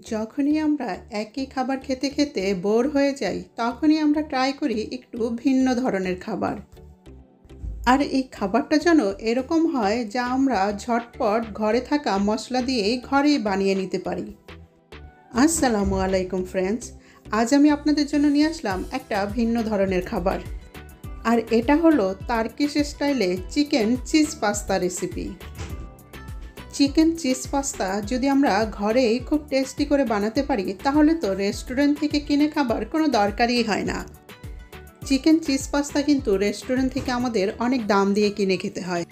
যখনই আমরা একই খাবার খেতে খেতে বোর হয়ে যাই তখনই আমরা ট্রাই করি একটু ভিন্ন ধরনের খাবার। আর এই খাবারটা যেন এরকম হয় যা আমরা ঝটপট ঘরে থাকা মশলা দিয়েই ঘরেই বানিয়ে নিতে পারি। আসসালামু আলাইকুম ফ্রেন্ডস, আজ আমি আপনাদের জন্য নিয়ে আসলাম একটা ভিন্ন ধরনের খাবার। আর এটা হলো টার্কিশ স্টাইলে chicken cheese pasta recipe. Chicken cheese pasta যদি আমরা ঘরেই খুব টেস্টি করে বানাতে পারি তাহলে তো রেস্টুরেন্ট থেকে কিনে খাবার কোনো দরকারই হয় না। চিকেন চিজ পাস্তা কিন্তু রেস্টুরেন্ট থেকে আমাদের অনেক দাম দিয়ে কিনে খেতে হয়।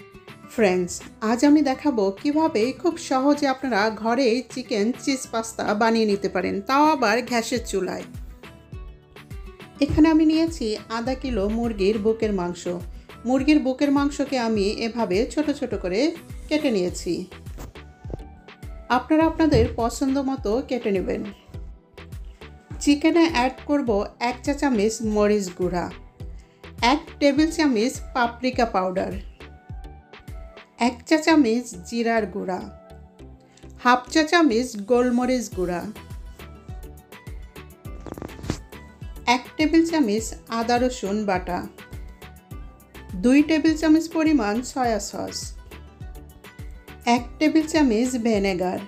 ফ্রেন্ডস, আজ আমি দেখাবো কিভাবে খুব সহজে আপনারা ঘরেই চিকেন চিজ পাস্তা বানিয়ে নিতে পারেন, তাও আবার গ্যাসের চুলায়। এখানে আমি নিয়েছি আধা কিলো মুরগির বুকের মাংস। মুরগির বুকের মাংসকে আমি এভাবে ছোট ছোট করে কেটে নিয়েছি। আপনারা আপনাদের পছন্দ মতো কেটে নেবেন। চিকেনে অ্যাড করব 1 চা চামচ মরিচ গুঁড়া, 1 টেবিল চামচ পাপরিকা পাউডার, 1 চা চামচ জিরার গুঁড়া, হাফ চা চামচ গোলমরিচ গুঁড়া, 1 টেবিল চামচ আদা রসুন বাটা, 2 টেবিল চামচ পরিমাণ সয়া সস, 1 টেবিল চামচ ভিনেগার,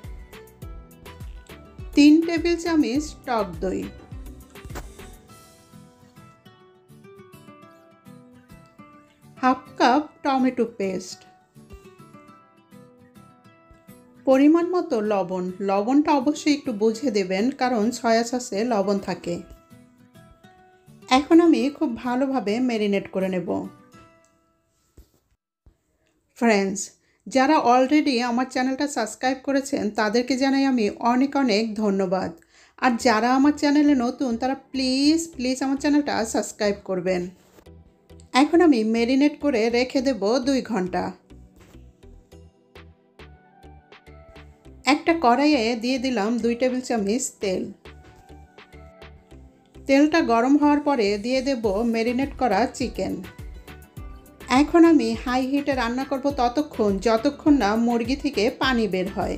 3 টেবিল চামচ টক দই, হাফ কাপ টমেটো পেস্ট, পরিমাণ মতো লবণ। লবণটা অবশ্যই একটু বুঝে দেবেন কারণ সয়া সসে লবণ থাকে। এখন আমি খুব ভালোভাবে ম্যারিনেট করে নেব। ফ্রেন্ডস, যারা অলরেডি আমার চ্যানেলটা সাবস্ক্রাইব করেছেন তাদেরকে জানাই আমি অনেক অনেক ধন্যবাদ। আর যারা আমার চ্যানেলে নতুন তারা প্লিজ আমার চ্যানেলটা সাবস্ক্রাইব করবেন। এখন আমি ম্যারিনেট করে রেখে দেব 2 ঘন্টা। একটা কড়াইয়ে দিয়ে দিলাম 2 টেবিল চামচ তেল। তেলটা গরম হওয়ার পরে দিয়ে দেব ম্যারিনেট করা চিকেন। এখন আমি হাই হিটে রান্না করব ততক্ষণ যতক্ষণ না মুরগি থেকে পানি বের হয়।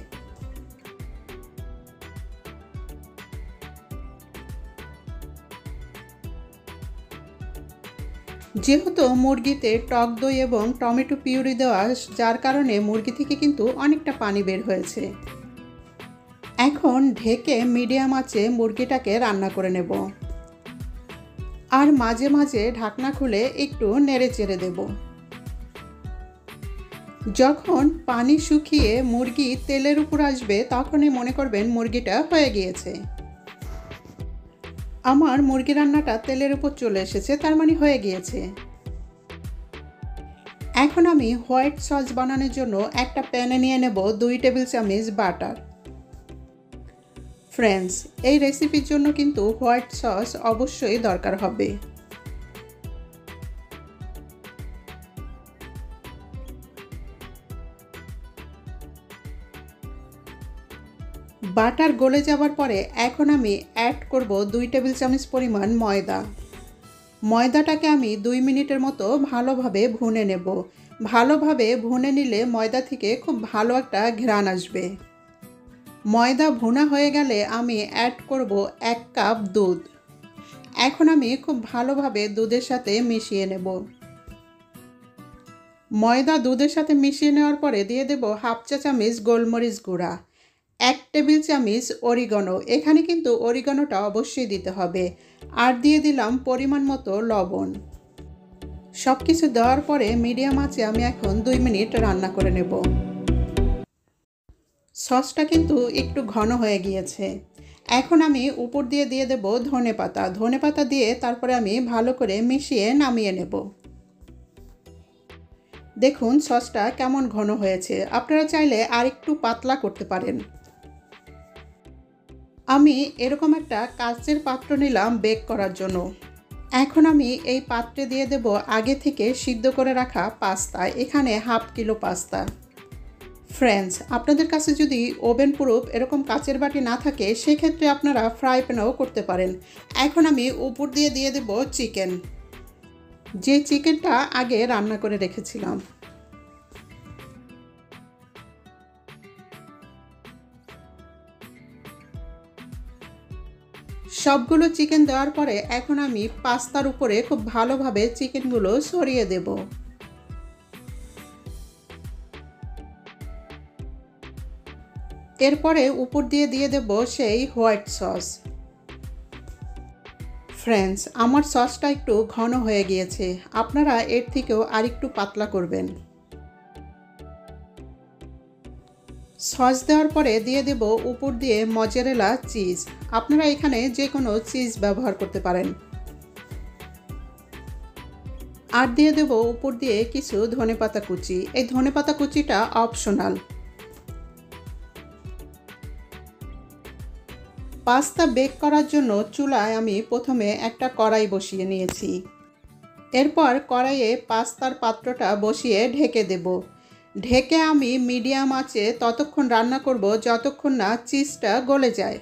যেহেতু মুরগিতে টক দই এবং টমেটো পিউরি দেওয়া, যার কারণে মুরগি থেকে কিন্তু অনেকটা পানি বের হয়েছে। এখন ঢেকে মিডিয়াম আঁচে মুরগিটাকে রান্না করে নেব। আর মাঝে মাঝে ঢাকনা খুলে একটু নেড়ে চেড়ে দেব। যখন পানি শুকিয়ে মুরগি তেলের উপর আসবে তখনই মনে করবেন মুরগিটা হয়ে গিয়েছে। আমার মুরগি রান্নাটা তেলের উপর চলে এসেছে, তার মানে হয়ে গিয়েছে। এখন আমি হোয়াইট সস বানানোর জন্য একটা প্যানে নিয়ে নেব 2 টেবিল চামচ বাটার। ফ্রেন্ডস, এই রেসিপির জন্য কিন্তু হোয়াইট সস অবশ্যই দরকার হবে। বাটার গলে যাওয়ার পরে এখন আমি অ্যাড করব 2 টেবিল চামচ পরিমাণ ময়দা। ময়দাটাকে আমি 2 মিনিটের মতো ভালোভাবে ভুনে নেব। ভালোভাবে ভুনে নিলে ময়দা থেকে খুব ভালো একটা ঘ্রাণ আসবে। ময়দা ভুনা হয়ে গেলে আমি অ্যাড করব 1 কাপ দুধ। এখন আমি খুব ভালোভাবে দুধের সাথে মিশিয়ে নেব। ময়দা দুধের সাথে মিশিয়ে নেওয়ার পরে দিয়ে দেব হাফ চা চামচ গোলমরিচ গুঁড়া, 1 টেবিল চামচ অরিগানো। এখানে কিন্তু অরিগানোটা অবশ্যই দিতে হবে। আর দিয়ে দিলাম পরিমাণ মতো লবণ। সব কিছু দেওয়ার পরে মিডিয়াম আঁচে আমি এখন 2 মিনিট রান্না করে নেব। সসটা কিন্তু একটু ঘন হয়ে গিয়েছে। এখন আমি উপর দিয়ে দেব ধনেপাতা। ধনেপাতা দিয়ে তারপরে আমি ভালো করে মিশিয়ে নামিয়ে নেব। দেখুন সসটা কেমন ঘন হয়েছে। আপনারা চাইলে আর একটু পাতলা করতে পারেন। আমি এরকম একটা কাচের পাত্র নিলাম বেক করার জন্য। এখন আমি এই পাত্রে দিয়ে দেব আগে থেকে সিদ্ধ করে রাখা পাস্তা। এখানে হাফ কিলো পাস্তা। ফ্রেন্ডস, আপনাদের কাছে যদি ওভেন প্রুফ এরকম কাচের বাটি না থাকে সেক্ষেত্রে আপনারা ফ্রাই প্যানেও করতে পারেন। এখন আমি উপর দিয়ে দেব চিকেন, যে চিকেনটা আগে রান্না করে রেখেছিলাম। সবগুলো চিকেন দেওয়ার পরে এখন আমি পাস্তার উপরে খুব ভালোভাবে চিকেনগুলো ছড়িয়ে দেব। এরপরে উপর দিয়ে দেব সেই হোয়াইট সস। ফ্রেন্ডস, আমার সসটা একটু ঘন হয়ে গিয়েছে, আপনারা এর থেকেও আরেকটু পাতলা করবেন। সস দেওয়ার পরে দিয়ে দেব উপর দিয়ে মজারেলা চিজ। আপনারা এখানে যে কোনো চিজ ব্যবহার করতে পারেন। আর দিয়ে দেব উপর দিয়ে কিছু ধনেপাতা কুচি। এই ধনেপাতা কুচিটা অপশনাল। পাস্তা বেক করার জন্য চুলায় আমি প্রথমে একটা কড়াই বসিয়ে নিয়েছি। এরপর কড়াইয়ে পাস্তার পাত্রটা বসিয়ে ঢেকে দেব। ঢেকে আমি মিডিয়াম আঁচে ততক্ষণ রান্না করব যতক্ষণ না চিজটা গলে যায়।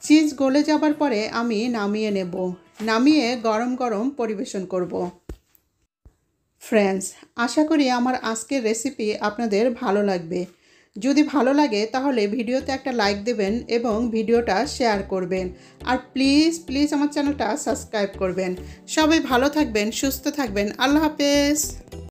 চিজ গলে যাবার পরে আমি নামিয়ে নেব। নামিয়ে গরম গরম পরিবেশন করব। ফ্রেন্ডস, আশা করি আমার আজকের রেসিপি আপনাদের ভালো লাগবে। যদি ভালো লাগে তাহলে ভিডিওতে একটা লাইক দেবেন এবং ভিডিওটা শেয়ার করবেন। আর প্লিজ আমার চ্যানেলটা সাবস্ক্রাইব করবেন। সবাই ভালো থাকবেন, সুস্থ থাকবেন। আল্লাহ হাফেজ।